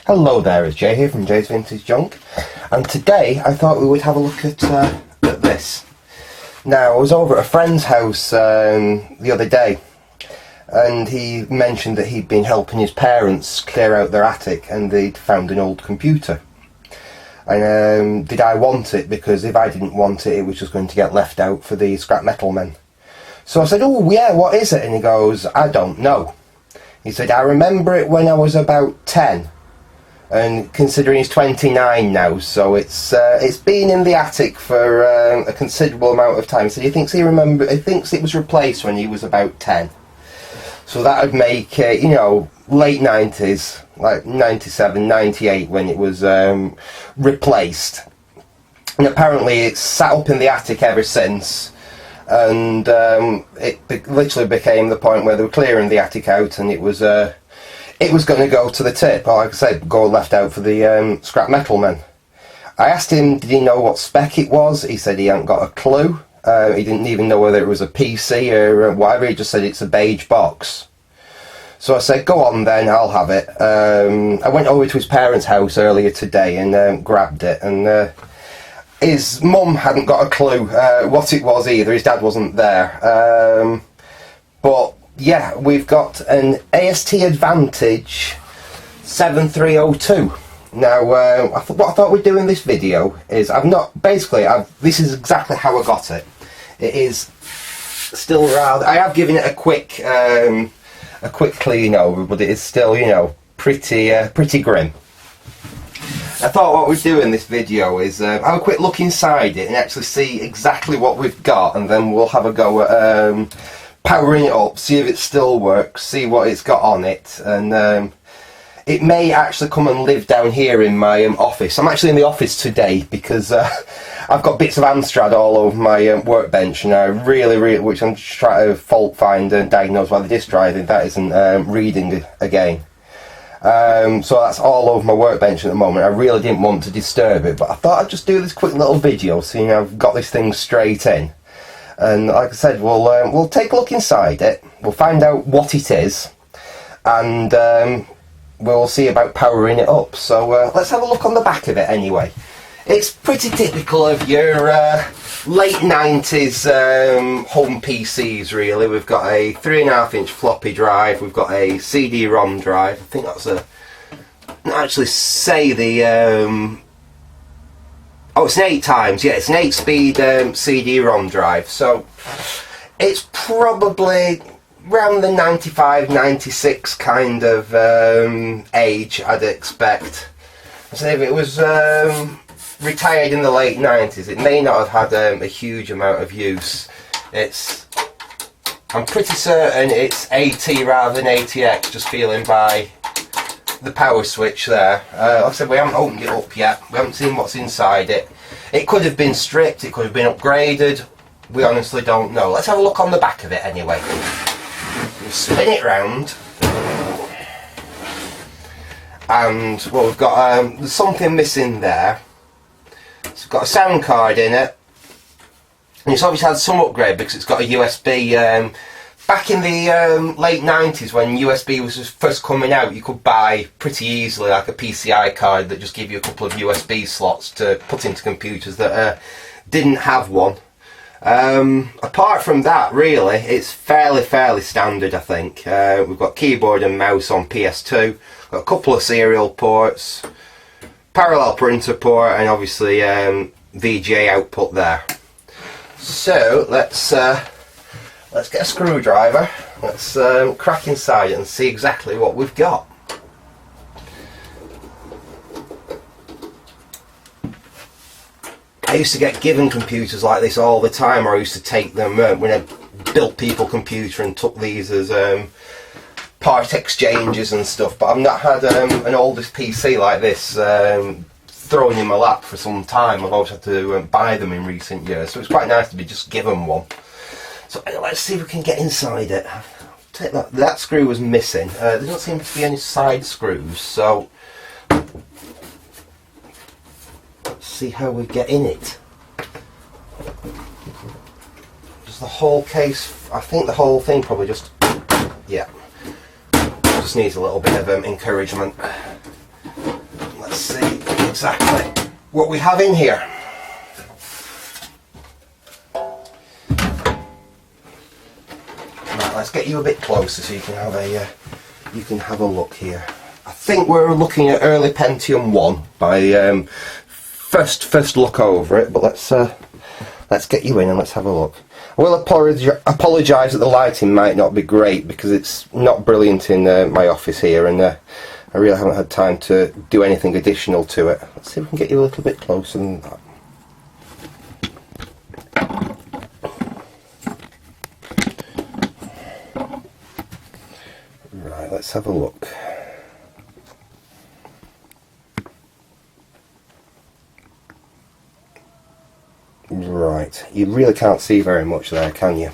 Hello there, it's Jay here from Jay's Vintage Junk, and today I thought we would have a look at this. Now, I was over at a friend's house the other day, and he mentioned that he'd been helping his parents clear out their attic and they'd found an old computer. And did I want it? Because if I didn't want it, it was just going to get left out for the scrap metal men. So I said, oh yeah, what is it? And he goes, I don't know. He said, I remember it when I was about 10. And considering he's 29 now, so it's been in the attic for a considerable amount of time. So he thinks it was replaced when he was about 10. So that would make it, you know, late 90s, like 97, 98 when it was replaced. And apparently it's sat up in the attic ever since. And it literally became the point where they were clearing the attic out, and it was going to go to the tip, or like I said, go left out for the scrap metal men. I asked him, did he know what spec it was? He said he hadn't got a clue. He didn't even know whether it was a PC or whatever. He just said it's a beige box. So I said, go on then, I'll have it. I went over to his parents' house earlier today and grabbed it, and his mum hadn't got a clue what it was either. His dad wasn't there. But yeah, we've got an AST Advantage 7302. Now, what I thought we'd do in this video is, this is exactly how I got it. It is still rather, I have given it a quick clean over, but it is still, you know, pretty grim. I thought what we'd do in this video is have a quick look inside it and actually see exactly what we've got, and then we'll have a go at powering it up, see if it still works, see what it's got on it, and it may actually come and live down here in my office. I'm actually in the office today because I've got bits of Amstrad all over my workbench, and I really, which I'm just trying to fault find and diagnose why the disk drive that isn't reading again. So that's all over my workbench at the moment. I really didn't want to disturb it, but I thought I'd just do this quick little video, seeing I've got this thing straight in. And like I said, we'll take a look inside it, we'll find out what it is, and we'll see about powering it up. So let's have a look on the back of it anyway. It's pretty typical of your late 90s home PCs really. We've got a 3.5-inch floppy drive, we've got a CD-ROM drive. I think that's not actually say the oh, it's an 8 times, yeah, it's an 8-speed CD-ROM drive, so it's probably around the 95, 96 kind of age, I'd expect. So if it was retired in the late 90s, it may not have had a huge amount of use. I'm pretty certain it's AT rather than ATX, just feeling by the power switch there. Like I said, we haven't opened it up yet, we haven't seen what's inside it. It could have been stripped, it could have been upgraded, we honestly don't know. Let's have a look on the back of it anyway. We'll spin it round, and well, we've got there's something missing there. It's got a sound card in it, and it's obviously had some upgrade because it's got a USB. Back in the late 90s, when USB was just first coming out, you could buy pretty easily like a PCI card that just gave you a couple of USB slots to put into computers that didn't have one. Apart from that, really, it's fairly standard, I think. We've got keyboard and mouse on PS2, got a couple of serial ports, parallel printer port, and obviously VGA output there. So let's get a screwdriver, let's crack inside it and see exactly what we've got. I used to get given computers like this all the time, or I used to take them when I built people computer and took these as part exchanges and stuff, but I've not had an oldest PC like this thrown in my lap for some time. I've always had to buy them in recent years, so it's quite nice to be just given one. So let's see if we can get inside it. Take that screw was missing. There don't seem to be any side screws, so let's see how we get in it. Just the whole case, I think the whole thing probably just, yeah, just needs a little bit of encouragement. let's see exactly what we have in here. Right, let's get you a bit closer so you can have a look here. I think we're looking at early Pentium 1 by first look over it, but let's get you in and let's have a look. I will apologise that the lighting might not be great because it's not brilliant in my office here, and I really haven't had time to do anything additional to it. Let's see if we can get you a little bit closer than that. Right, let's have a look. Right, you really can't see very much there, can you?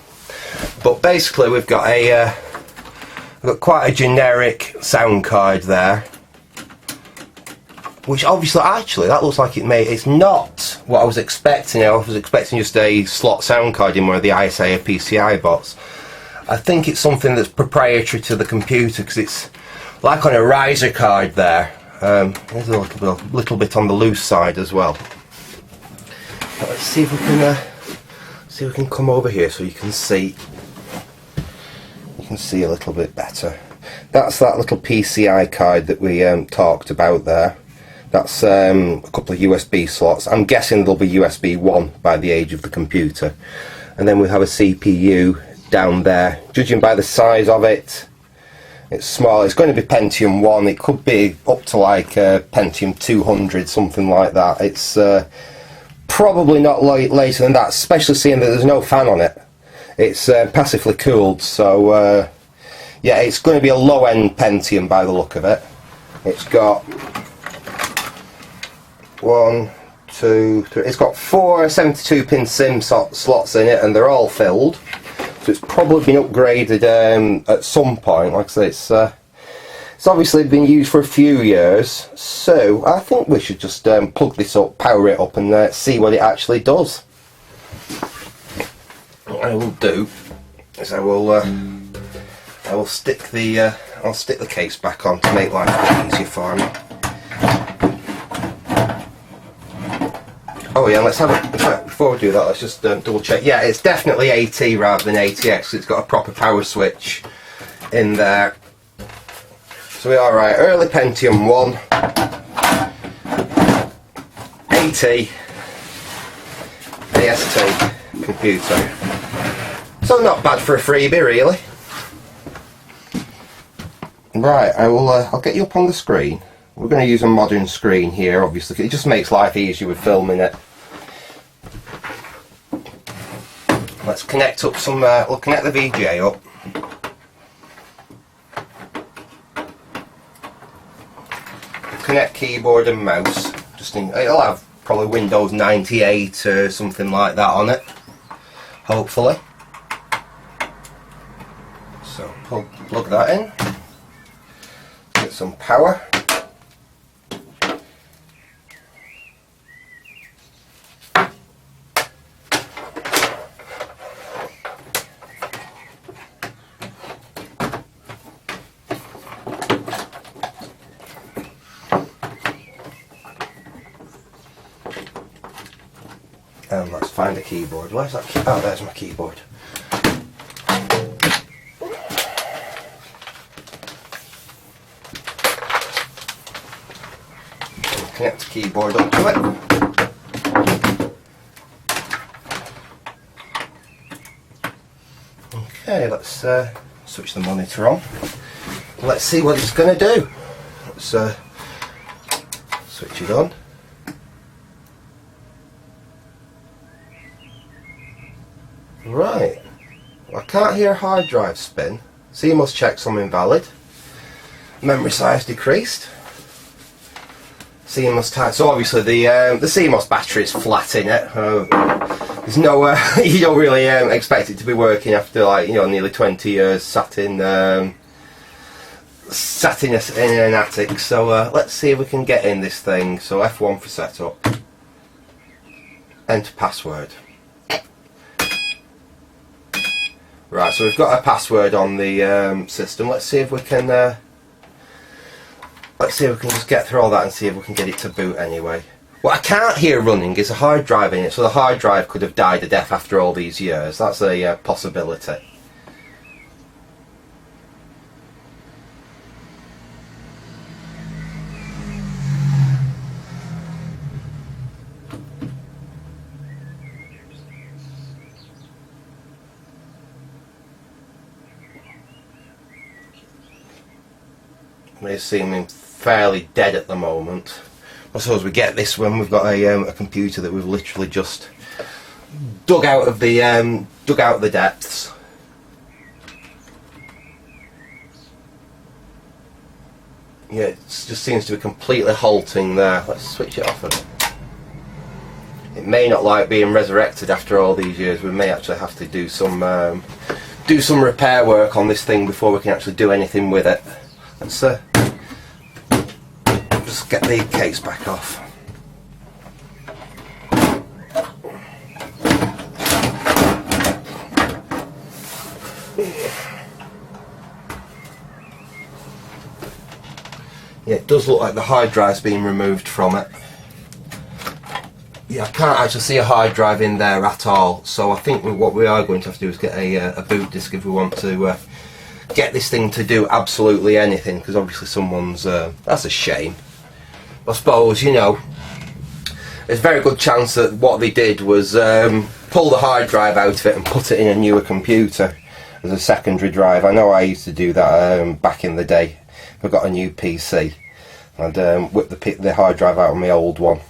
But basically we've got quite a generic sound card there, which obviously, actually, that looks like it's not what I was expecting. I was expecting just a slot sound card in one of the AST PCI bots. I think it's something that's proprietary to the computer, because it's like on a riser card there. There's a little bit on the loose side as well. Let's see if we can come over here so you can see a little bit better. That's that little PCI card that we talked about there. That's a couple of USB slots. I'm guessing there'll be USB 1 by the age of the computer. And then we have a CPU down there. Judging by the size of it, it's small. It's going to be Pentium 1. It could be up to like Pentium 200, something like that. It's probably not later than that, especially seeing that there's no fan on it. It's passively cooled, so yeah, it's going to be a low-end Pentium by the look of it. It's got 1, 2, 3. It's got 4 72-pin SIM slots in it, and they're all filled. So it's probably been upgraded at some point. Like I say, it's obviously been used for a few years, so I think we should just plug this up, power it up, and see what it actually does. What I will do is I will stick the case back on to make life a bit easier for me. Oh yeah, let's have it. In fact, before we do that, let's just double check. Yeah, it's definitely AT rather than ATX. It's got a proper power switch in there. So we are right, early Pentium 1, AT, AST computer. So not bad for a freebie, really. Right, I'll get you up on the screen. We're going to use a modern screen here, obviously. It just makes life easier with filming it. Let's connect up some. We'll connect the VGA up. Connect keyboard and mouse. It'll have probably Windows 98 or something like that on it, hopefully. So plug that in. Get some power. And let's find a keyboard. Where's that? Oh, there's my keyboard. Connect the keyboard up to it. Okay, let's switch the monitor on. Let's see what it's going to do. Let's switch it on. Right, I can't hear hard drive spin. CMOS checks I'm invalid. Memory size decreased. CMOS type. So obviously the CMOS battery is flat in it. There's no you don't really expect it to be working after, like, you know, nearly 20 years sat in an attic. So let's see if we can get in this thing. So F1 for setup. Enter password. Right, so we've got a password on the system. Let's see if we can let's see if we can just get through all that and see if we can get it to boot anyway. What I can't hear running is a hard drive in it, so the hard drive could have died a death after all these years. That's a possibility. They seem fairly dead at the moment. I suppose we get this when we've got a computer that we've literally just dug out of the depths. Yeah, it just seems to be completely halting there. Let's switch it off a bit. It may not like being resurrected after all these years. We may actually have to do some repair work on this thing before we can actually do anything with it. Let's just get the case back off. Yeah, it does look like the hard drive's been removed from it. Yeah, I can't actually see a hard drive in there at all, so I think what we are going to have to do is get a boot disk if we want to get this thing to do absolutely anything, because obviously someone's... that's a shame. I suppose, you know, there's a very good chance that what they did was pull the hard drive out of it and put it in a newer computer as a secondary drive. I know I used to do that back in the day. I got a new PC. I'd whip the hard drive out of my old one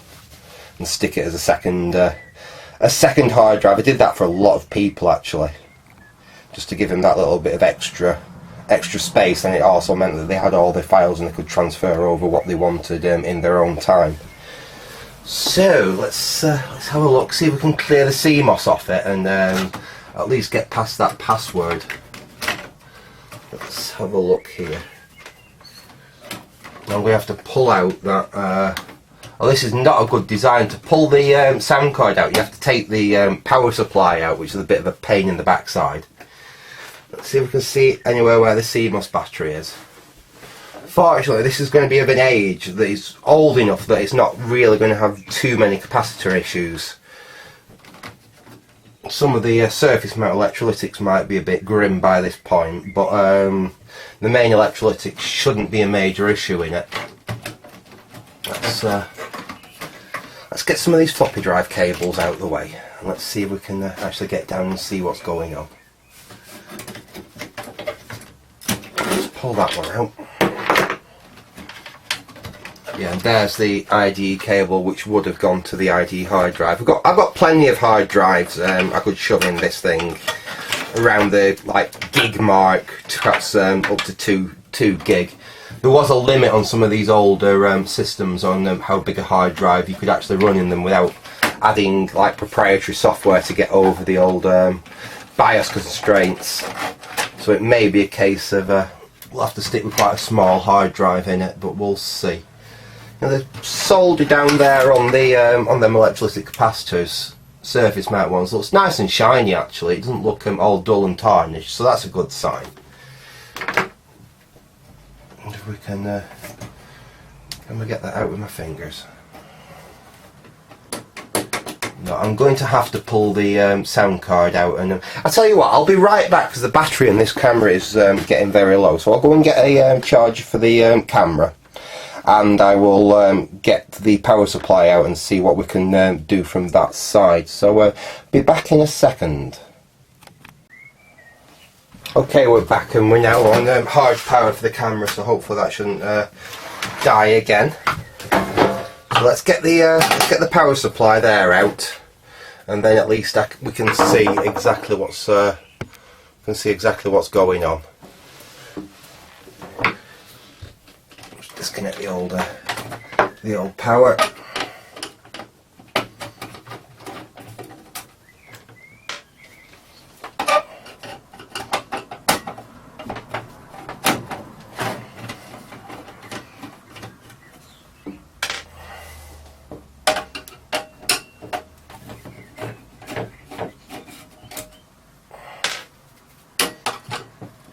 and stick it as a second hard drive. I did that for a lot of people actually, just to give them that little bit of extra space, and it also meant that they had all their files and they could transfer over what they wanted in their own time. So let's have a look, see if we can clear the CMOS off it and at least get past that password. Let's have a look here. I'm going to have to pull out that well, this is not a good design. To pull the sound card out, you have to take the power supply out, which is a bit of a pain in the backside. Let's see if we can see anywhere where the CMOS battery is. Fortunately, this is going to be of an age that is old enough that it's not really going to have too many capacitor issues. Some of the surface mount electrolytics might be a bit grim by this point, but the main electrolytics shouldn't be a major issue in it. Let's get some of these floppy drive cables out of the way, and let's see if we can actually get down and see what's going on. Let's pull that one out. Yeah, and there's the IDE cable, which would have gone to the IDE hard drive. I've got plenty of hard drives. I could shove in this thing around the gig mark, perhaps up to 2 gig. There was a limit on some of these older systems on how big a hard drive you could actually run in them without adding proprietary software to get over the old BIOS constraints. So it may be a case of we'll have to stick with quite a small hard drive in it, but we'll see. Now the solder down there on them electrolytic capacitors, surface mount ones, looks nice and shiny actually. It doesn't look all dull and tarnished, so that's a good sign. And if we can we get that out with my fingers? No, I'm going to have to pull the sound card out, and I'll tell you what, I'll be right back because the battery in this camera is getting very low, so I'll go and get a charger for the camera, and I will get the power supply out and see what we can do from that side. So be back in a second. Okay, we're back and we're now on hard power for the camera, so hopefully that shouldn't die again. So let's get the power supply there out, and then at least we can see exactly what's going on. Just disconnect the old power.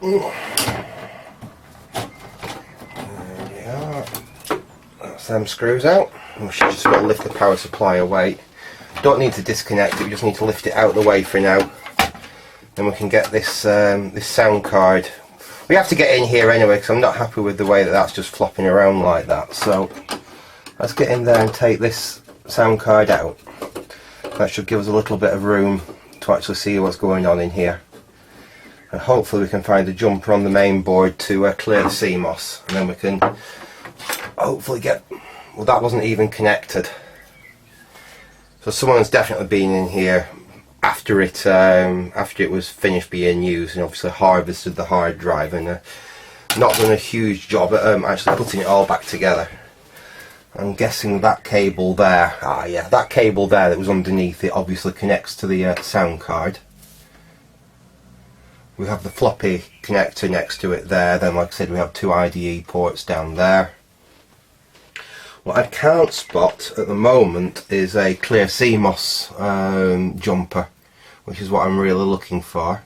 There we are. them screws out. We should just got to lift the power supply away. Don't need to disconnect it, we just need to lift it out of the way for now. Then we can get this this sound card. We have to get in here anyway because I'm not happy with the way that that's just flopping around like that. So let's get in there and take this sound card out. That should give us a little bit of room to actually see what's going on in here. And hopefully we can find a jumper on the main board to clear the CMOS, and then we can hopefully get... well, that wasn't even connected. So someone's definitely been in here after it was finished being used and obviously harvested the hard drive and not done a huge job at actually putting it all back together. I'm guessing that cable there, that cable there that was underneath it obviously connects to the sound card. We have the floppy connector next to it there, then like I said we have two IDE ports down there. What I can't spot at the moment is a clear CMOS jumper, which is what I'm really looking for.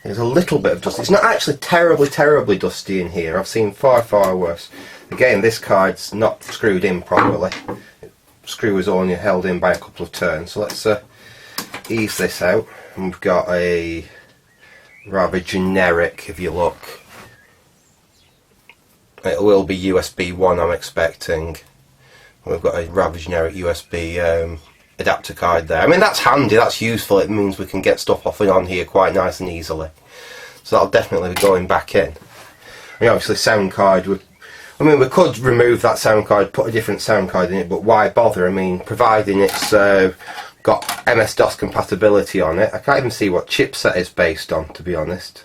There's a little bit of dust. It's not actually terribly dusty in here. I've seen far worse. Again, this card's not screwed in properly. The screw is only held in by a couple of turns. So let's ease this out. And we've got a rather generic, if you look, it will be USB 1 I'm expecting. We've got a rather generic USB adapter card there. I mean, that's handy, that's useful. It means we can get stuff off and on here quite nice and easily. So that'll definitely be going back in. I mean, obviously sound card, we could remove that sound card, put a different sound card in it, but why bother? I mean, providing it's got MS-DOS compatibility on it. I can't even see what chipset it's based on, to be honest.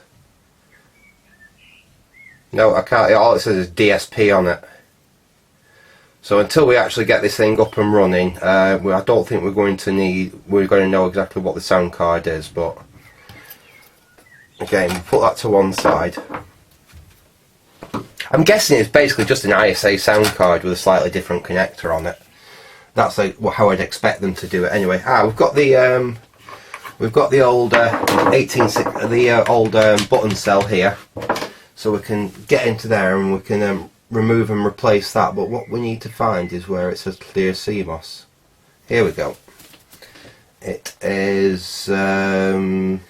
No, I can't. All it says is DSP on it. So until we actually get this thing up and running, I don't think we're going to know exactly what the sound card is. But again, we'll put that to one side. I'm guessing it's basically just an ISA sound card with a slightly different connector on it. That's like how I'd expect them to do it. Anyway, we've got the old old button cell here. So we can get into there and we can remove and replace that, but what we need to find is where it says clear CMOS. Here we go. It is J11,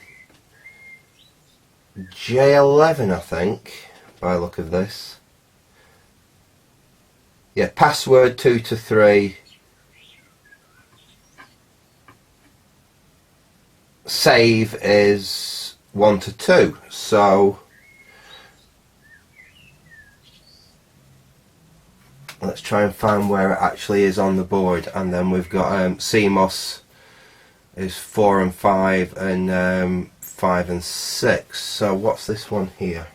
I think, by the look of this. Yeah, password 2 to 3. Save is 1 to 2. So let's try and find where it actually is on the board, and then we've got CMOS is 4 and 5 and 5 and 6. So what's this one here?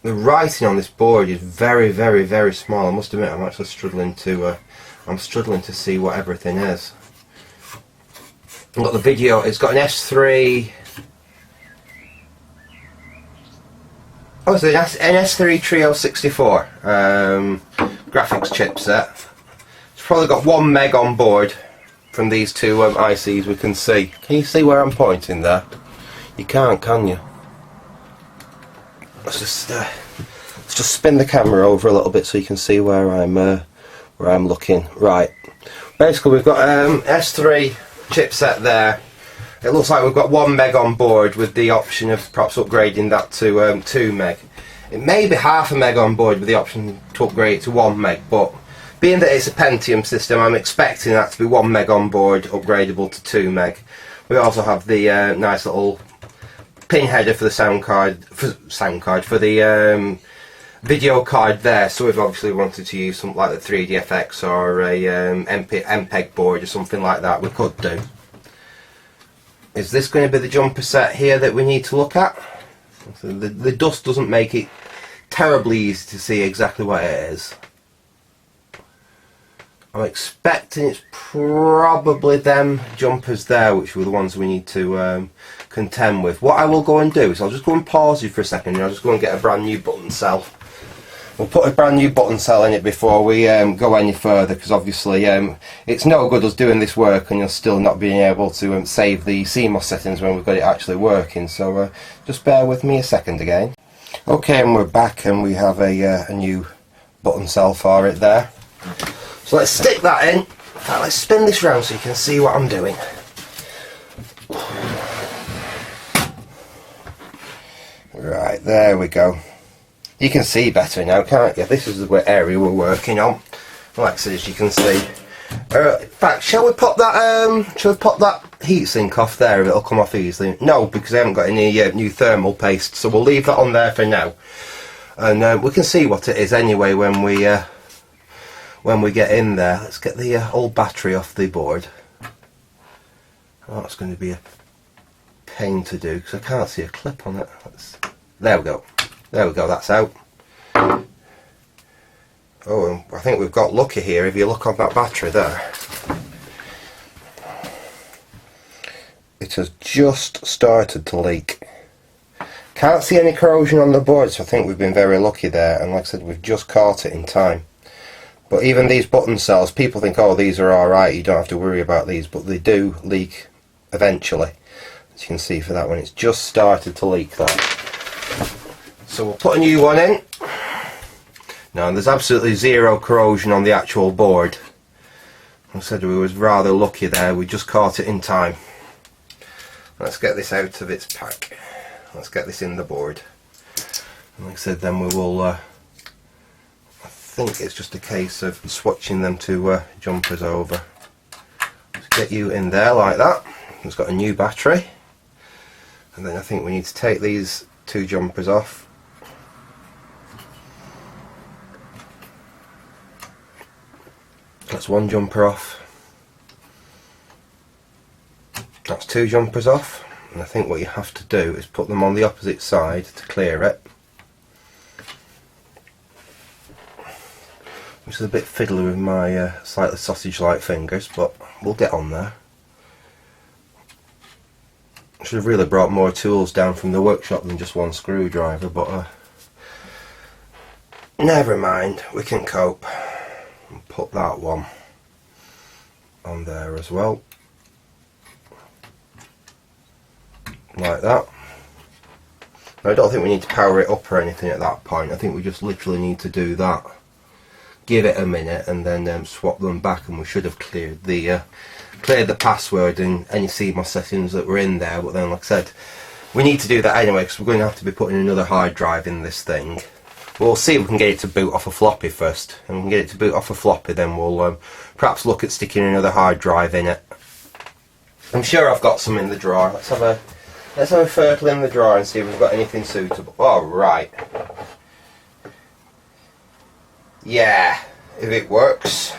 The writing on this board is very small. I must admit I'm actually struggling to see what everything is. I've got the video, it's got an S3. Oh, it's an S3 Trio 64 graphics chipset. It's probably got 1 meg on board from these two ICs we can see. Can you see where I'm pointing there? You can't, can you? Let's just spin the camera over a little bit so you can see where I'm looking. Right. Basically, we've got S3 chipset there. It looks like we've got 1 meg on board with the option of perhaps upgrading that to 2 meg. It may be half a meg on board with the option to upgrade it to 1 meg, but being that it's a Pentium system, I'm expecting that to be 1 meg on board, upgradable to 2 meg. We also have the nice little pin header for the for the video card there. So we've obviously wanted to use something like the 3DFX or a MPEG board or something like that. We could do. Is this going to be the jumper set here that we need to look at? So the dust doesn't make it terribly easy to see exactly what it is. I'm expecting it's probably them jumpers there, which were the ones we need to contend with. What I will go and do is I'll just go and pause you for a second and I'll just go and get a brand new button cell. We'll put a brand new button cell in it before we go any further, because obviously it's no good us doing this work and you're still not being able to save the CMOS settings when we've got it actually working. So just bear with me a second again. Okay, and we're back, and we have a new button cell for it there. So let's stick that in. Let's spin this round so you can see what I'm doing. Right, there we go. You can see better now, can't you? This is the area we're working on. Like I said, as you can see. In fact, shall we pop that heatsink off there if it'll come off easily? No, because I haven't got any new thermal paste, so we'll leave that on there for now. And we can see what it is anyway when we get in there. Let's get the old battery off the board. Oh, that's going to be a pain to do because I can't see a clip on it. There we go. There we go, that's out. Oh, and I think we've got lucky here if you look on that battery there. It has just started to leak. Can't see any corrosion on the board, so I think we've been very lucky there, and like I said, we've just caught it in time. But even these button cells, people think, oh, these are alright, you don't have to worry about these, but they do leak eventually. As you can see for that one, it's just started to leak that. So we'll put a new one in. Now there's absolutely zero corrosion on the actual board. Like I said, we was rather lucky there, we just caught it in time. Let's get this out of its pack. Let's get this in the board. And like I said, then we will, I think it's just a case of switching them to jumpers over. Let's get you in there like that. It's got a new battery. And then I think we need to take these two jumpers off. That's one jumper off. That's two jumpers off. And I think what you have to do is put them on the opposite side to clear it. Which is a bit fiddly with my slightly sausage-like fingers, but we'll get on there. I should have really brought more tools down from the workshop than just one screwdriver, but never mind, we can cope. And put that one on there as well. Like that. Now, I don't think we need to power it up or anything at that point. I think we just literally need to do that. Give it a minute and then swap them back, and we should have cleared the password and any CMOS settings that were in there. But then, like I said, we need to do that anyway because we're going to have to be putting another hard drive in this thing. We'll see if we can get it to boot off a floppy first, and we can get it to boot off a floppy, then we'll perhaps look at sticking another hard drive in it. I'm sure I've got some in the drawer. Let's have a fertile in the drawer and see if we've got anything suitable. Oh, right. Yeah, if it works,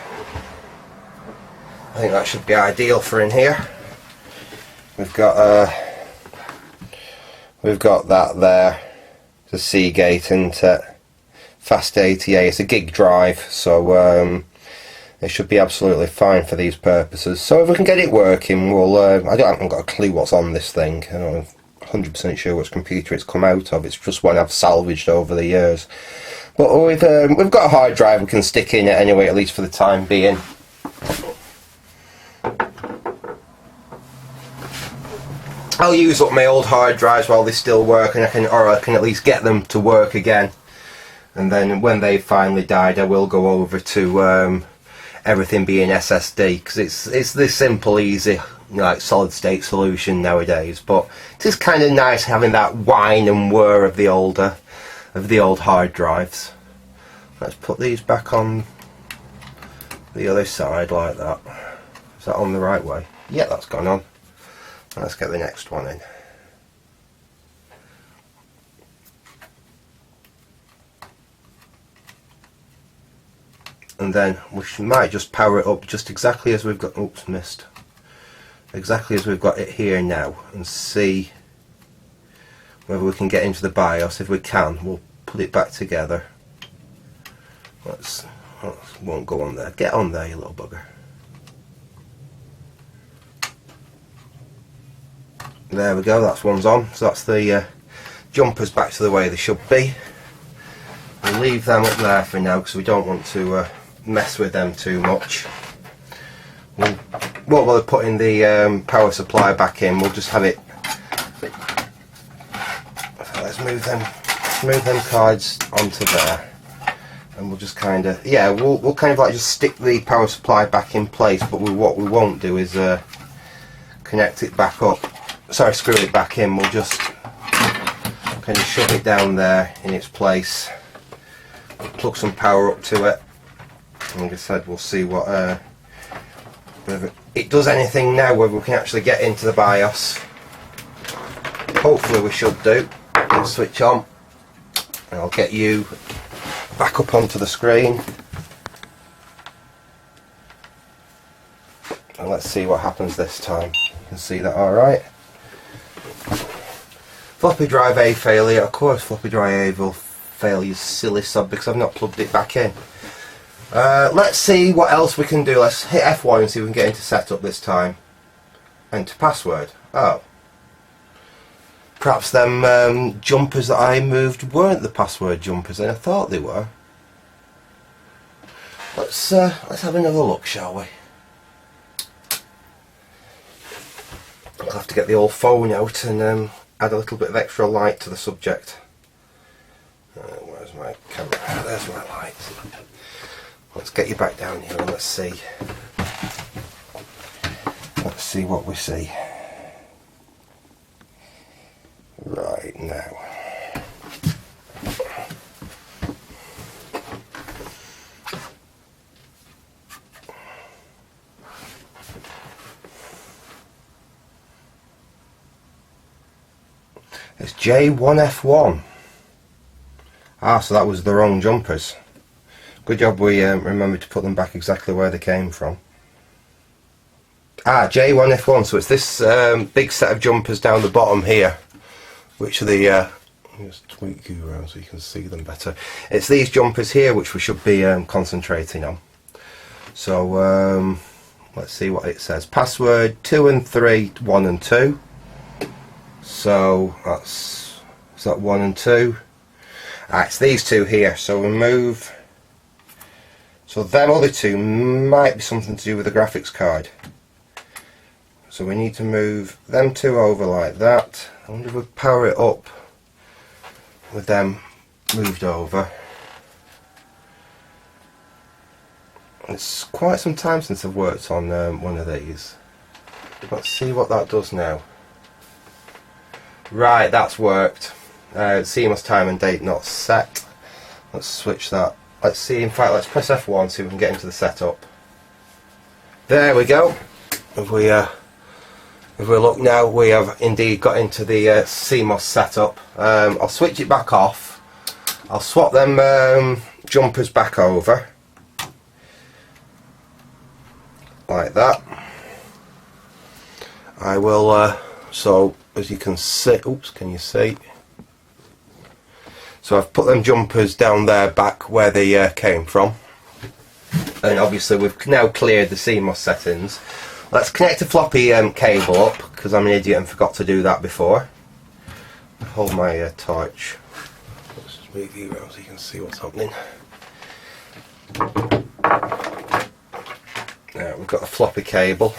I think that should be ideal for in here. We've got that there, the Seagate, and fast ATA. It's a gig drive, so it should be absolutely fine for these purposes. So if we can get it working, we'll. I haven't got a clue what's on this thing. I'm not 100% sure which computer it's come out of. It's just one I've salvaged over the years. But we've got a hard drive we can stick in it anyway, at least for the time being. I'll use up my old hard drives while they still work, and I can at least get them to work again. And then when they've finally died, I will go over to everything being SSD, because it's this simple, easy, like solid state solution nowadays. But it is kind of nice having that whine and whir of the old hard drives. Let's put these back on the other side like that. Is that on the right way? Yeah, that's gone on. Let's get the next one in. And then we might just power it up just exactly as we've got. Oops, missed. Exactly as we've got it here now, and see whether we can get into the BIOS. If we can, we'll put it back together. Won't go on there. Get on there, you little bugger. There we go, that's one's on. So that's the jumpers back to the way they should be. We'll leave them up there for now because we don't want to mess with them too much. What we'll be putting the power supply back in, we'll just have it. So let's move them cards onto there, and we'll just kind of, yeah, we'll kind of like just stick the power supply back in place. But what we won't do is connect it back up. Sorry, screw it back in. We'll just kind of shove it down there in its place. Plug some power up to it. Like I said, we'll see what whether it does anything now, whether we can actually get into the BIOS. Hopefully we should do. We'll switch on and I'll get you back up onto the screen and let's see what happens this time. You can see that alright. Floppy drive A failure. Of course floppy drive A will fail, you silly sod, because I've not plugged it back in. Let's see what else we can do. Let's hit F1 and see if we can get into setup this time. Enter password. Oh. Perhaps them jumpers that I moved weren't the password jumpers, and I thought they were. Let's have another look, shall we? I'll have to get the old phone out and add a little bit of extra light to the subject. Where's my camera? There's my light. Let's get you back down here and let's see. Let's see what we see. Right now. It's J1F1. Ah, so that was the wrong jumpers. Good job we remembered to put them back exactly where they came from. Ah, J1F1, so it's this big set of jumpers down the bottom here, which are the, let me just tweak you around so you can see them better. It's these jumpers here which we should be concentrating on. So let's see what it says. Password 2 and 3, 1 and 2. So that's, is that 1 and 2? Ah, it's these two here, so we move. So them other two might be something to do with the graphics card. So we need to move them two over like that. I wonder if we power it up with them moved over. It's quite some time since I've worked on one of these. Let's see what that does now. Right, that's worked. CMOS time and date not set. Let's switch that. Let's see, in fact, let's press F1 so we can get into the setup. There we go. If we look now, we have indeed got into the CMOS setup. I'll switch it back off. I'll swap them jumpers back over. Like that. I will, so as you can see, oops, can you see? So I've put them jumpers down there back where they came from. And obviously we've now cleared the CMOS settings. Let's connect a floppy cable up, because I'm an idiot and forgot to do that before. Hold my torch. Let's just move you around so you can see what's happening. Now we've got the floppy cable.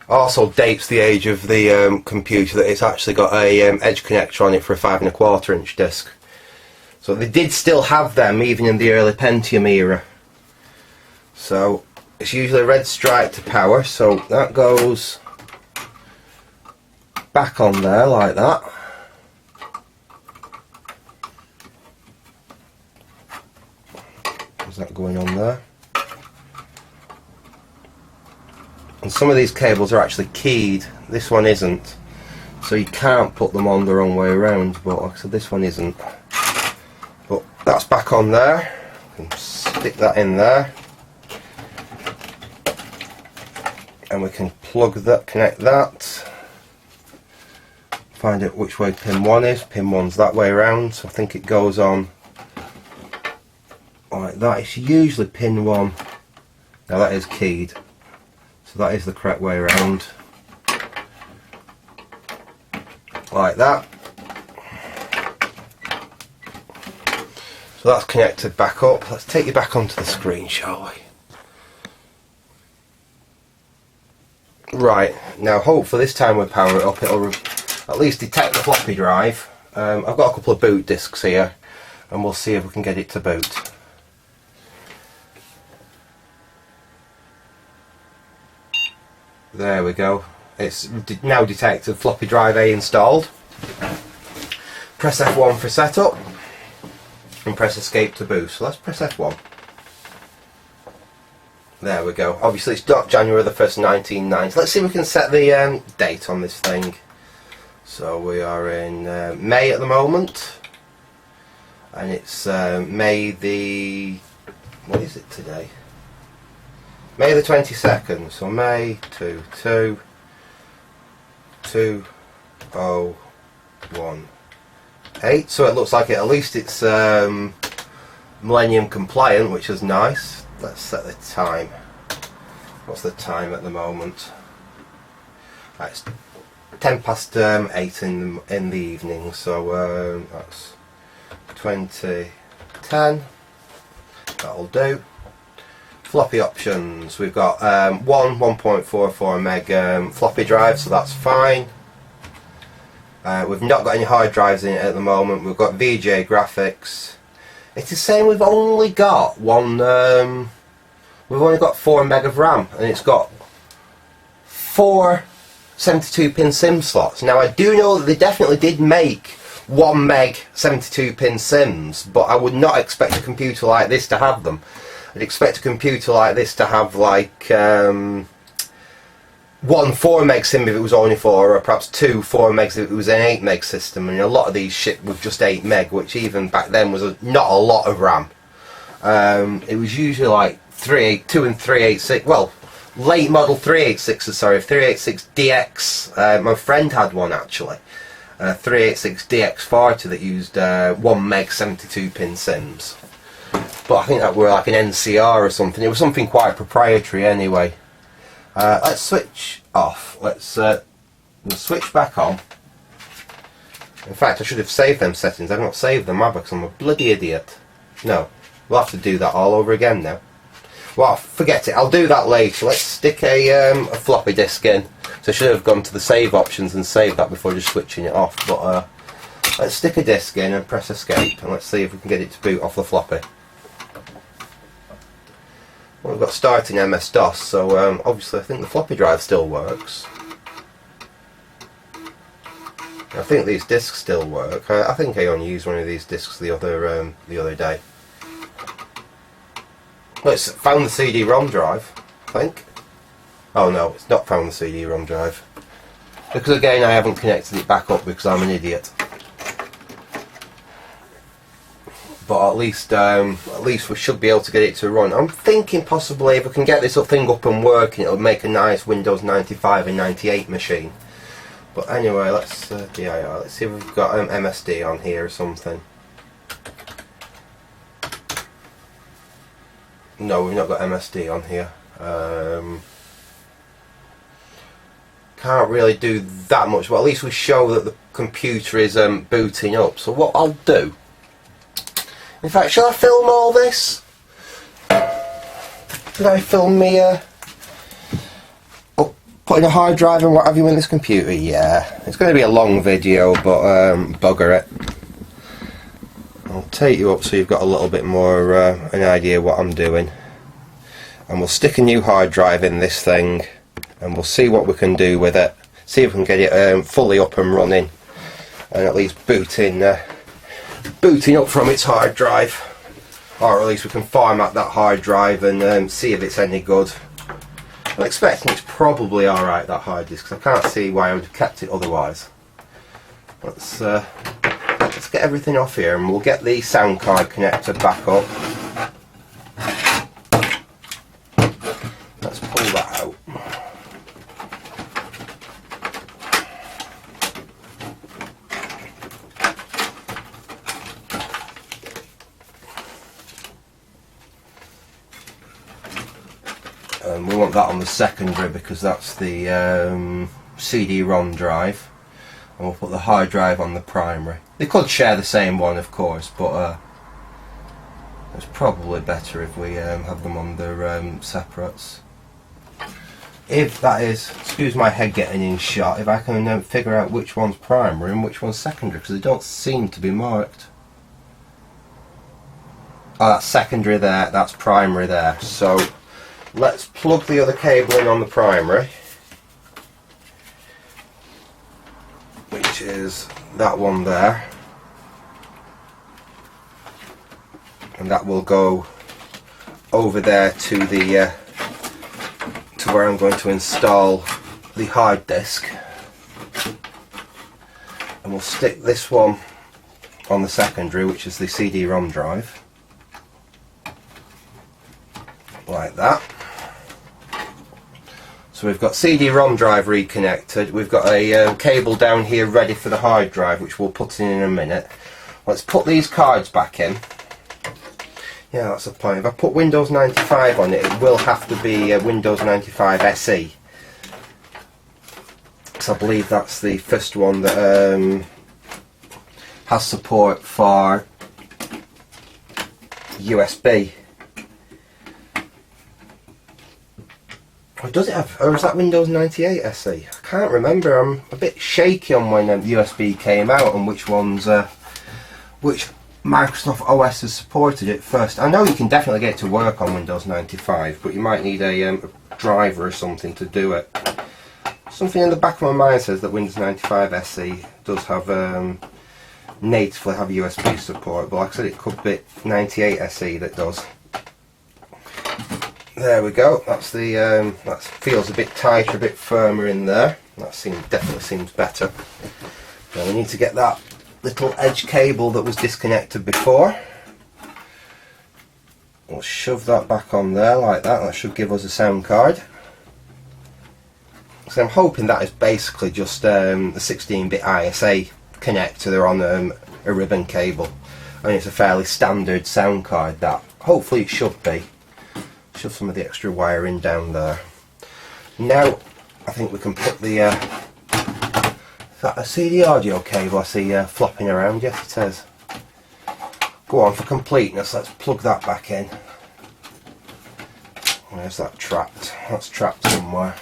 Also dates the age of the computer that it's actually got a edge connector on it for a 5 1/4 inch disc. So they did still have them even in the early Pentium era. So it's usually a red stripe to power, so that goes back on there like that. Is that going on there? And some of these cables are actually keyed. This one isn't, so you can't put them on the wrong way around, but like I said, this one isn't. But that's back on there. You can stick that in there, and we can plug that, connect that, find out which way pin 1 is. Pin 1's that way around, so I think it goes on like that. It's usually pin 1. Now that is keyed, so that is the correct way around. Like that. So that's connected back up. Let's take you back onto the screen, shall we? Right, now hopefully this time we power it up, it'll at least detect the floppy drive. I've got a couple of boot discs here, and we'll see if we can get it to boot. There we go. It's now detected floppy drive A installed. Press F1 for setup, and press escape to boot. So let's press F1. There we go. Obviously it's not January the 1st, 1990. Let's see if we can set the date on this thing. So we are in May at the moment. And it's May the... what is it today? May the 22nd. So May 2018. So it looks like at least it's Millennium compliant, which is nice. Let's set the time. What's the time at the moment? It's 10 past 8 in the evening, so that's 2010. That'll do. Floppy options. We've got 1.44 meg floppy drive, so that's fine. We've not got any hard drives in it at the moment. We've got VGA graphics. It's saying we've only got we've only got 4 meg of RAM, and it's got 4 72-pin SIM slots. Now I do know that they definitely did make 1 meg 72-pin SIMs, but I would not expect a computer like this to have them. I'd expect a computer like this to have like 1 4 meg SIM if it was only 4, or perhaps 2 4 megs if it was an 8 meg system. And a lot of these ship with just 8 meg, which even back then was not a lot of RAM. It was usually like 382 and 386. Well, late model 386s, sorry, 386DX. My friend had one actually, 386DX40 that used 1 meg 72-pin SIMs. But I think that were like an NCR or something. It was something quite proprietary anyway. Let's switch off. Let's we'll switch back on. In fact, I should have saved them settings. I've not saved them, have I? Because I'm a bloody idiot. No, we'll have to do that all over again now. Well, forget it. I'll do that later. Let's stick a floppy disk in. So I should have gone to the save options and saved that before just switching it off. But let's stick a disk in and press escape, and let's see if we can get it to boot off the floppy. Well, we've got starting MS-DOS, so obviously I think the floppy drive still works. I think these discs still work. I think I only used one of these discs the other day. Well, it's found the CD-ROM drive, I think. Oh no, it's not found the CD-ROM drive. Because again, I haven't connected it back up because I'm an idiot. But at least we should be able to get it to run. I'm thinking possibly if we can get this thing up and working, it'll make a nice Windows 95 and 98 machine. But anyway, let's DIR. Let's see if we've got MSD on here or something. No, we've not got MSD on here. Can't really do that much. Well, at least we show that the computer is booting up. So what I'll do. In fact, shall I film all this? Should I film me putting a hard drive and what have you in this computer? Yeah, it's going to be a long video, but bugger it. I'll take you up so you've got a little bit more an idea what I'm doing. And we'll stick a new hard drive in this thing, and we'll see what we can do with it. See if we can get it fully up and running, and at least booting up from its hard drive, or at least we can format that hard drive and see if it's any good. I'm expecting it's probably alright, that hard disk, because I can't see why I would have kept it otherwise. Let's get everything off here, and we'll get the sound card connector back up. Let's pull that out. We want that on the secondary because that's the CD-ROM drive, and we'll put the hard drive on the primary. They could share the same one, of course, but It's probably better if we have them on their separates. If that is, excuse my head getting in shot, if I can figure out which one's primary and which one's secondary, because they don't seem to be marked. Oh, that's secondary there, that's primary there. So let's plug the other cable in on the primary, which is that one there, and that will go over there to the to where I'm going to install the hard disk, and we'll stick this one on the secondary, which is the CD-ROM drive, like that. So we've got CD-ROM drive reconnected, we've got a cable down here ready for the hard drive, which we'll put in a minute. Let's put these cards back in. Yeah, that's the point. If I put Windows 95 on it, it will have to be Windows 95 SE. Because I believe that's the first one that has support for USB. Or does it have, or is that Windows 98 SE? I can't remember. I'm a bit shaky on when USB came out and which ones, which Microsoft OS has supported it first. I know you can definitely get it to work on Windows 95, but you might need a driver or something to do it. Something in the back of my mind says that Windows 95 SE does have natively have USB support, but like I said, it could be 98 SE that does. There we go. That's the that feels a bit tighter, a bit firmer in there. That definitely seems better. Now we need to get that little edge cable that was disconnected before. We'll shove that back on there like that. That should give us a sound card. So I'm hoping that is basically just the 16-bit ISA connector on a ribbon cable. I mean, it's a fairly standard sound card, that. Hopefully it should be. Shove some of the extra wiring down there. Now I think we can put the is that a CD audio cable I see flopping around? Yes, it is. Go on, for completeness, let's plug that back in. Where's that trapped? That's trapped somewhere.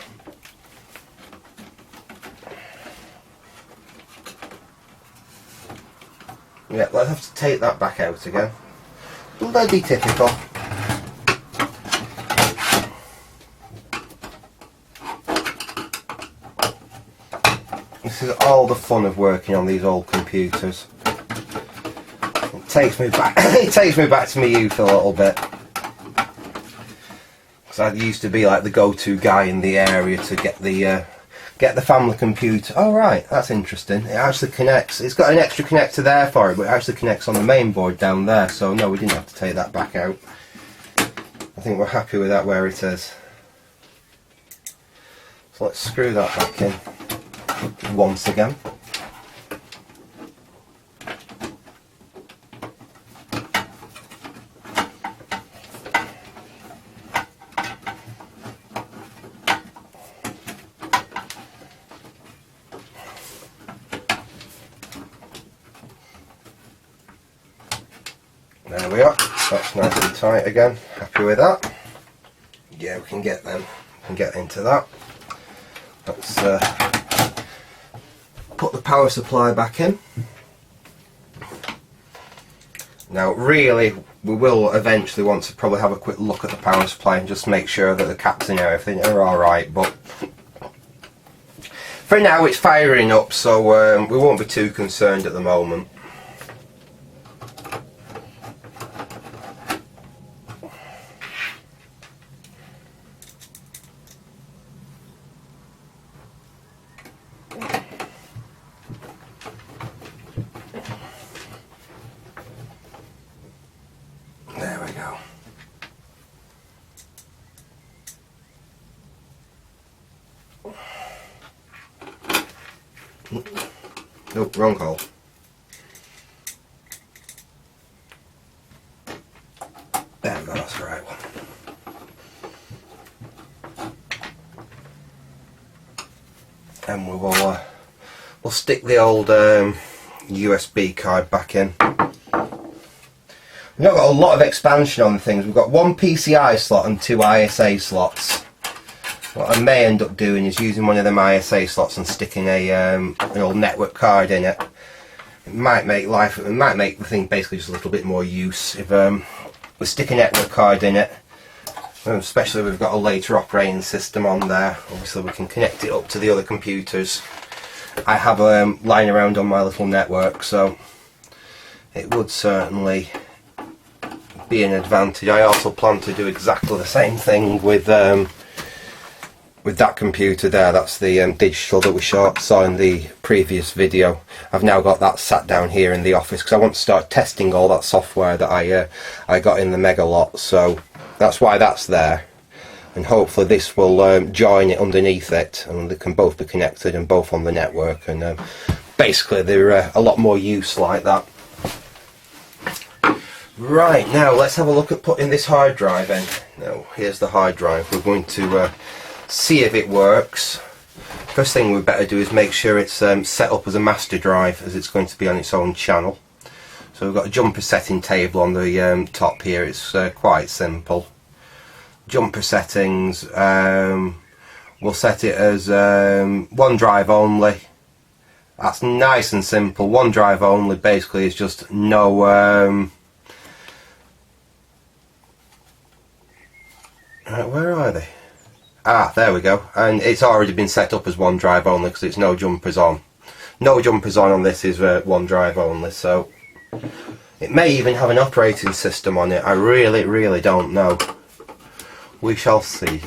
Yeah, let's have to take that back out again. Bloody typical. This is all the fun of working on these old computers. It takes me back. It takes me back to my youth a little bit. Because I used to be like the go-to guy in the area to get the family computer. Oh right, that's interesting. It actually connects. It's got an extra connector there for it, but it actually connects on the main board down there. So no, we didn't have to take that back out. I think we're happy with that where it is. So let's screw that back in once again. There we are. That's nice and tight again. Happy with that? Yeah, we can get them. We can get into that. Let's put the power supply back in. Now really we will eventually want to probably have a quick look at the power supply and just make sure that the caps and everything are alright, but for now it's firing up, so we won't be too concerned at the moment. There we go. Nope, wrong hole. There we go, that's the right one. And we will we'll stick the old USB card back in. We've not got a lot of expansion on things. We've got one PCI slot and two ISA slots. What I may end up doing is using one of them ISA slots and sticking an old network card in it. It might make the thing basically just a little bit more use if we stick a network card in it. Especially if we've got a later operating system on there. Obviously we can connect it up to the other computers I have lying around on my little network, so it would certainly be an advantage. I also plan to do exactly the same thing with that computer there. That's the digital that we saw in the previous video. I've now got that sat down here in the office because I want to start testing all that software that I got in the Mega Lot, so that's why that's there. And hopefully this will join it underneath it, and they can both be connected and both on the network, and basically they're a lot more use like that. Right, now let's have a look at putting this hard drive in. Now here's the hard drive. We're going to see if it works. First thing we better do is make sure it's set up as a master drive, as it's going to be on its own channel. So we've got a jumper setting table on the top here. It's quite simple. Jumper settings, we'll set it as one drive only. That's nice and simple. One drive only basically is just no right, where are they? Ah, there we go. And it's already been set up as one drive only because it's no jumpers on. No jumpers on this is one drive only, so it may even have an operating system on it. I really don't know. We shall see.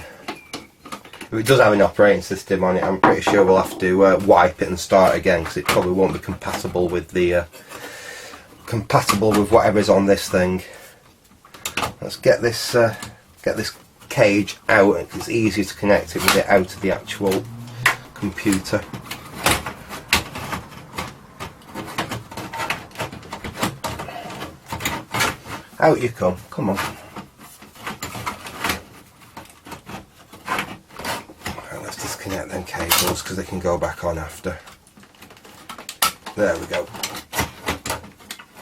If it does have an operating system on it, I'm pretty sure we'll have to wipe it and start again, because it probably won't be compatible with the whatever's on this thing. Let's get this cage out. It's easier to connect it with it out of the actual computer. Out you come. Come on. Right, let's disconnect them cables because they can go back on after. There we go.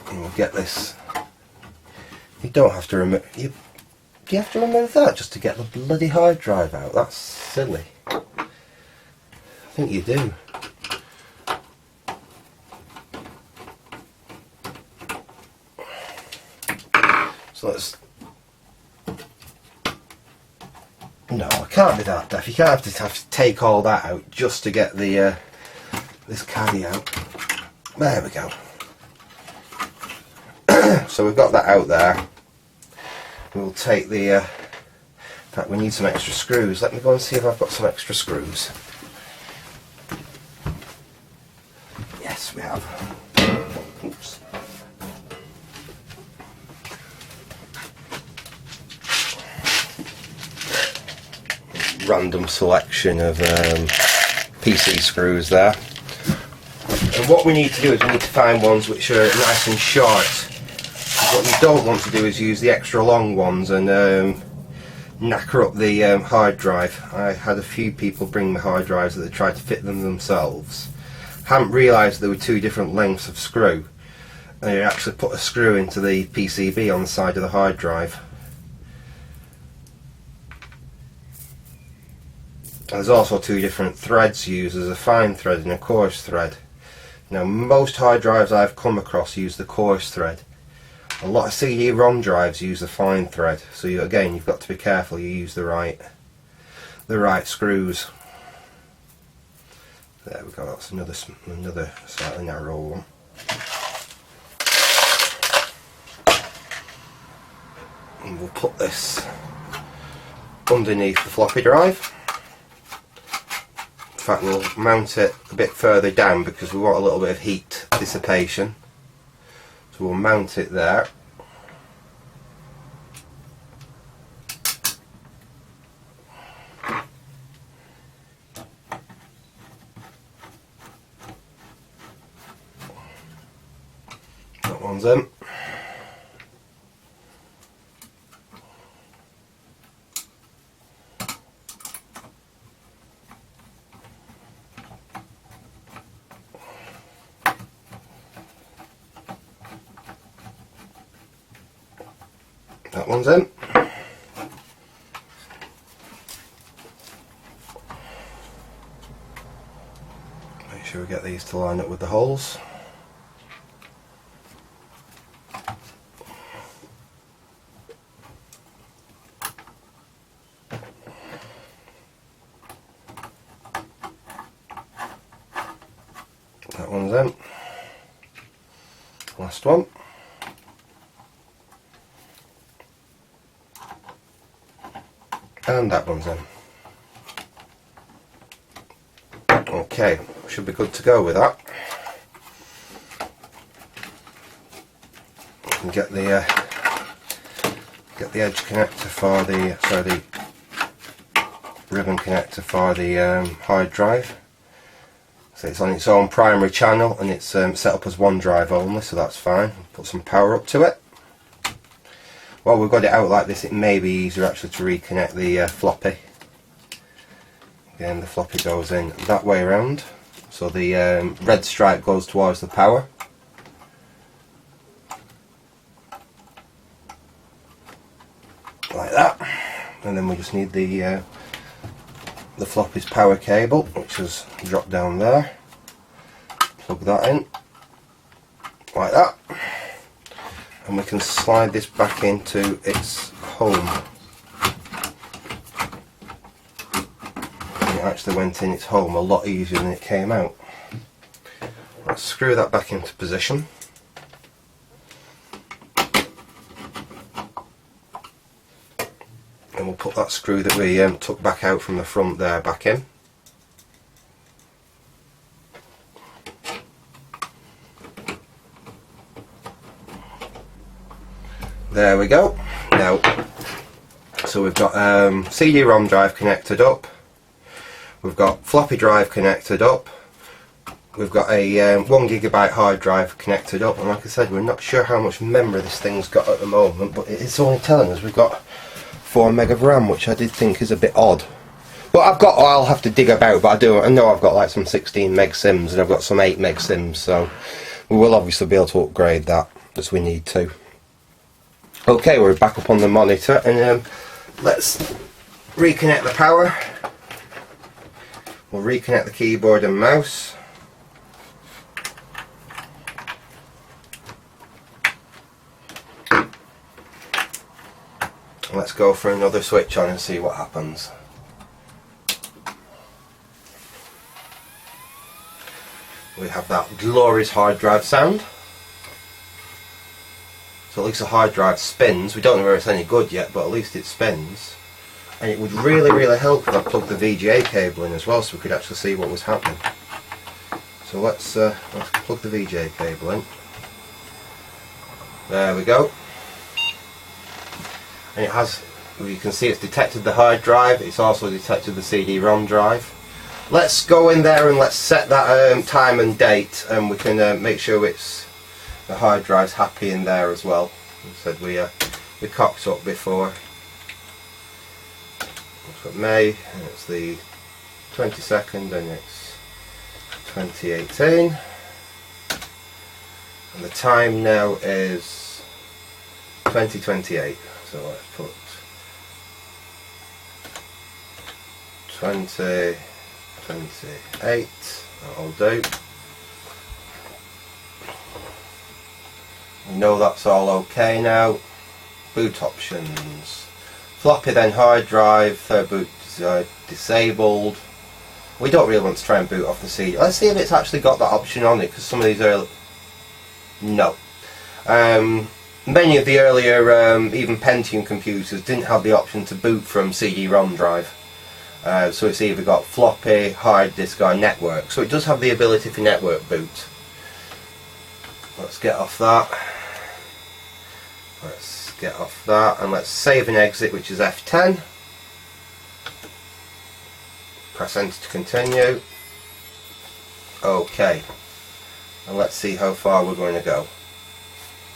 And we'll get this. You don't have to remove. Do you have to remove that just to get the bloody hard drive out? That's silly. I think you do. So let's... No, I can't be that deaf. You can't have to take all that out just to get the this caddy out. There we go. So we've got that out there. We'll take the... in fact, we need some extra screws. Let me go and see if I've got some extra screws. Yes, we have. Oops. Random selection of PC screws there. And what we need to do is we need to find ones which are nice and short. What you don't want to do is use the extra long ones and knacker up the hard drive. I had a few people bring me hard drives that they tried to fit them themselves. Hadn't realised there were two different lengths of screw, and you actually put a screw into the PCB on the side of the hard drive. There's also two different threads used. There's a fine thread and a coarse thread. Now most hard drives I've come across use the coarse thread. A lot of CD-ROM drives use the fine thread, so again you've got to be careful you use the right screws. There we go, that's another slightly narrow one. And we'll put this underneath the floppy drive. In fact, we'll mount it a bit further down because we want a little bit of heat dissipation. So we'll mount it there. That one's in. That one's in. Make sure we get these to line up with the holes. That one's in. Last one. And that one's in. Okay, should be good to go with that. And get the edge connector for the the ribbon connector for the hard drive. So it's on its own primary channel and it's set up as one drive only, so that's fine. Put some power up to it. While we've got it out like this, it may be easier actually to reconnect the floppy. Again, the floppy goes in that way around, so the red stripe goes towards the power. Like that. And then we just need the floppy's power cable, which has dropped down there. Plug that in, like that. And we can slide this back into its home. And it actually went in its home a lot easier than it came out. Let's screw that back into position. And we'll put that screw that we took back out from the front there back in. There we go. Now, so we've got CD-ROM drive connected up, we've got floppy drive connected up, we've got a 1GB hard drive connected up, and like I said, we're not sure how much memory this thing's got at the moment, but it's only telling us we've got 4 meg of RAM, which I did think is a bit odd. But I'll have to dig about, but I know I've got like some 16 meg sims and I've got some 8 meg sims, so we will obviously be able to upgrade that as we need to. Okay, we're back up on the monitor, and let's reconnect the power. We'll reconnect the keyboard and mouse. Let's go for another switch on and see what happens. We have that glorious hard drive sound. So at least the hard drive spins. We don't know whether it's any good yet, but at least it spins. And it would really, really help if I plugged the VGA cable in as well, so we could actually see what was happening. So let's plug the VGA cable in. There we go. And it has, you can see it's detected the hard drive, it's also detected the CD-ROM drive. Let's go in there and let's set that time and date, and we can make sure the hard drive's happy in there as well. As I said, we cocked up before. It's got May, and it's the 22nd, and it's 2018. And the time now is 2028. So let's put 2028, that'll do. We know that's all okay now. Boot options. Floppy, then hard drive, third boot disabled. We don't really want to try and boot off the CD. Let's see if it's actually got that option on it, because some of these are... No. Many of the earlier, even Pentium computers didn't have the option to boot from CD-ROM drive. So it's either got floppy, hard disk or network. So it does have the ability for network boot. Let's get off that. Let's get off that, and let's save and exit, which is F10. Press enter to continue. Okay. And let's see how far we're going to go.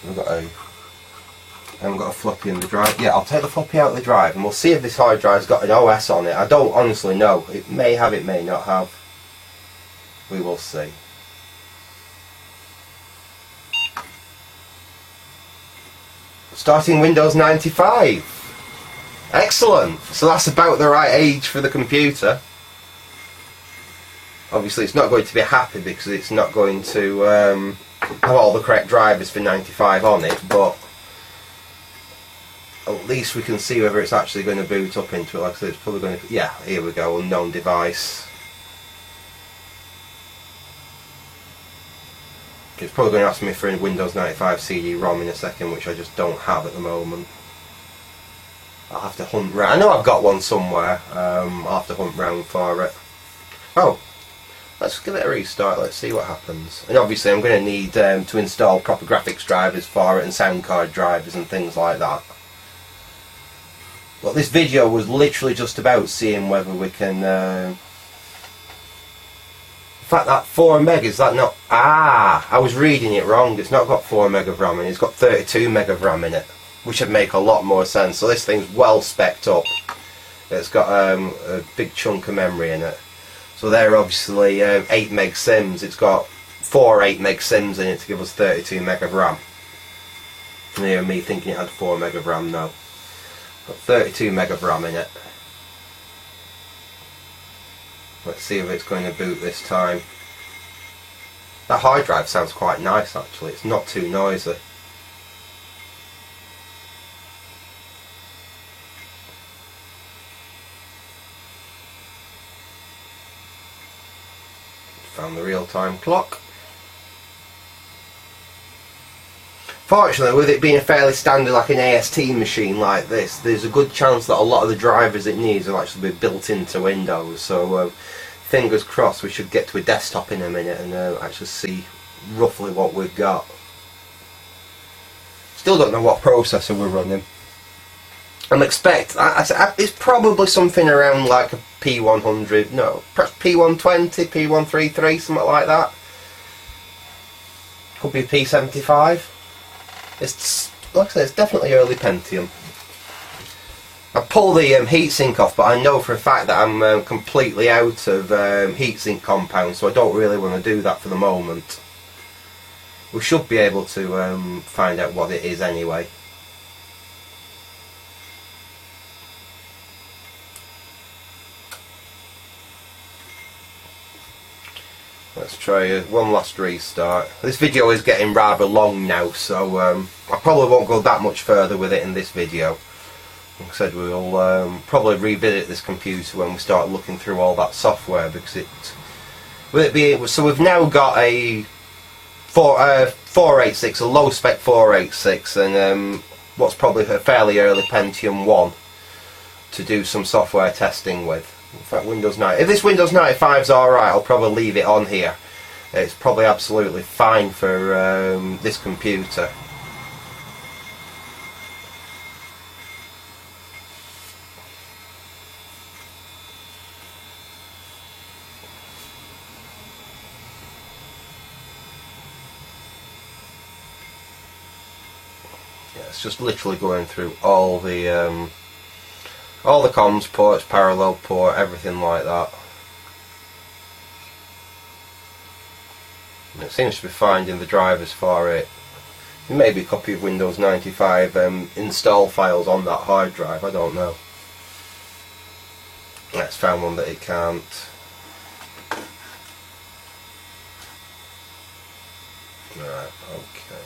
I haven't got a floppy in the drive. Yeah, I'll take the floppy out of the drive and we'll see if this hard drive's got an OS on it. I don't honestly know. It may have, it may not have. We will see. Starting Windows 95. Excellent. So that's about the right age for the computer. Obviously it's not going to be happy because it's not going to have all the correct drivers for 95 on it, but at least we can see whether it's actually going to boot up into it. Like I said, it's probably going to, yeah, here we go, unknown device. It's probably going to ask me for a Windows 95 CD-ROM in a second, which I just don't have at the moment. I'll have to hunt round. I know I've got one somewhere. I'll have to hunt round for it. Oh, let's give it a restart. Let's see what happens. And obviously I'm going to need to install proper graphics drivers for it and sound card drivers and things like that. But this video was literally just about seeing whether we can... in fact, that 4 meg, is that not... Ah! I was reading it wrong. It's not got 4 meg of RAM in it. It's got 32 meg of RAM in it, which would make a lot more sense. So this thing's well specced up. It's got a big chunk of memory in it. So they're obviously 8 meg sims. It's got 4 8 meg sims in it to give us 32 meg of RAM. And here me thinking it had 4 meg of RAM, no. Got 32 meg of RAM in it. Let's see if it's going to boot this time. That hard drive sounds quite nice actually. It's not too noisy. Found the real-time clock. Fortunately, with it being a fairly standard, like an AST machine like this, there's a good chance that a lot of the drivers it needs will actually be built into Windows. So fingers crossed we should get to a desktop in a minute and actually see roughly what we've got. Still don't know what processor we're running. I'm it's probably something around like a P100, no, perhaps P120, P133, something like that. Could be a P75. It's, like I said, it's definitely early Pentium. I pull the heatsink off, but I know for a fact that I'm completely out of heatsink compound, so I don't really want to do that for the moment. We should be able to find out what it is anyway. Let's try one last restart. This video is getting rather long now, so I probably won't go that much further with it in this video. Like I said, we'll probably revisit this computer when we start looking through all that software, because so we've now got a 486, a low spec 486, and what's probably a fairly early Pentium 1 to do some software testing with. In fact, Windows 9. If this Windows 95's alright, I'll probably leave it on here. It's probably absolutely fine for this computer. Yeah, it's just literally going through all the comms ports, parallel port, everything like that. And it seems to be finding the drivers for it. There may be a copy of Windows 95 install files on that hard drive, I don't know. Let's found one that it can't. Right, okay.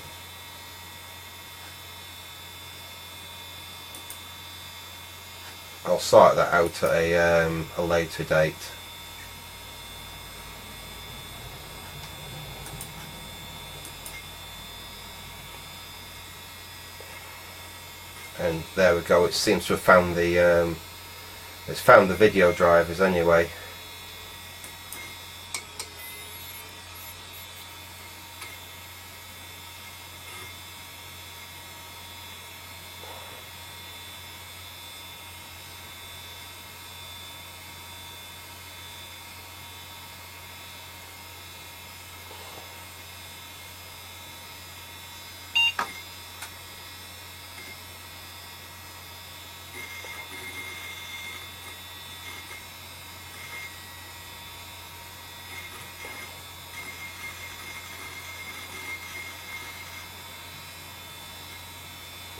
I'll sort that out at a later date. And there we go. It seems to have found the it's found the video drivers anyway.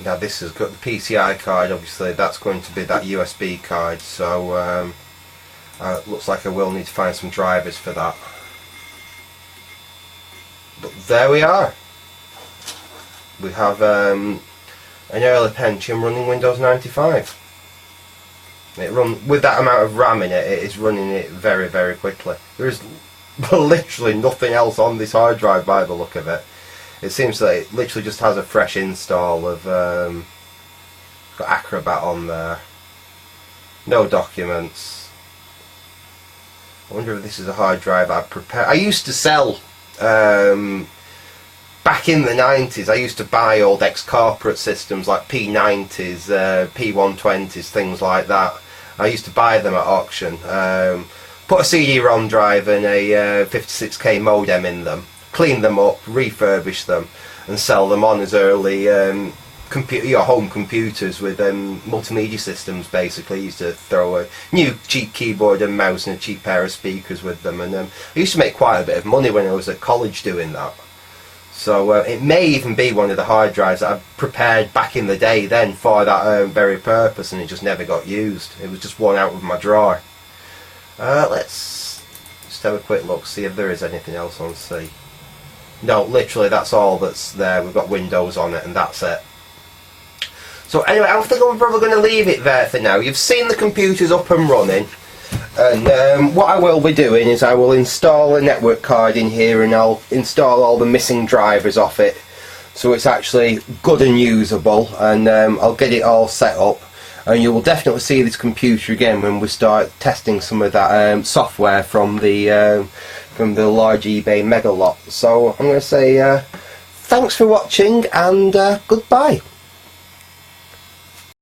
Now this has got the PCI card, obviously that's going to be that USB card, so looks like I will need to find some drivers for that. But there we are. We have an early Pentium running Windows 95. With that amount of RAM in it, it is running it very, very quickly. There is literally nothing else on this hard drive by the look of it. It seems that it literally just has a fresh install of got Acrobat on there. No documents. I wonder if this is a hard drive I've prepared. I used to sell back in the 90s. I used to buy old ex-corporate systems like P90's, P120's, things like that. I used to buy them at auction. Put a CD-ROM drive and a 56k modem in them, clean them up, refurbish them, and sell them on as early home computers with multimedia systems. Basically, used to throw a new cheap keyboard and mouse and a cheap pair of speakers with them, and I used to make quite a bit of money when I was at college doing that. So it may even be one of the hard drives that I prepared back in the day then for that very purpose, and it just never got used. It was just one out of my drawer. Let's just have a quick look, see if there is anything else on C. No, literally that's all that's there. We've got Windows on it and that's it. So anyway, I think I'm probably going to leave it there for now. You've seen the computers up and running, and what I will be doing is I will install a network card in here, and I'll install all the missing drivers off it so it's actually good and usable, and I'll get it all set up. And you will definitely see this computer again when we start testing some of that software from the large eBay mega lot. So I'm going to say thanks for watching, and goodbye.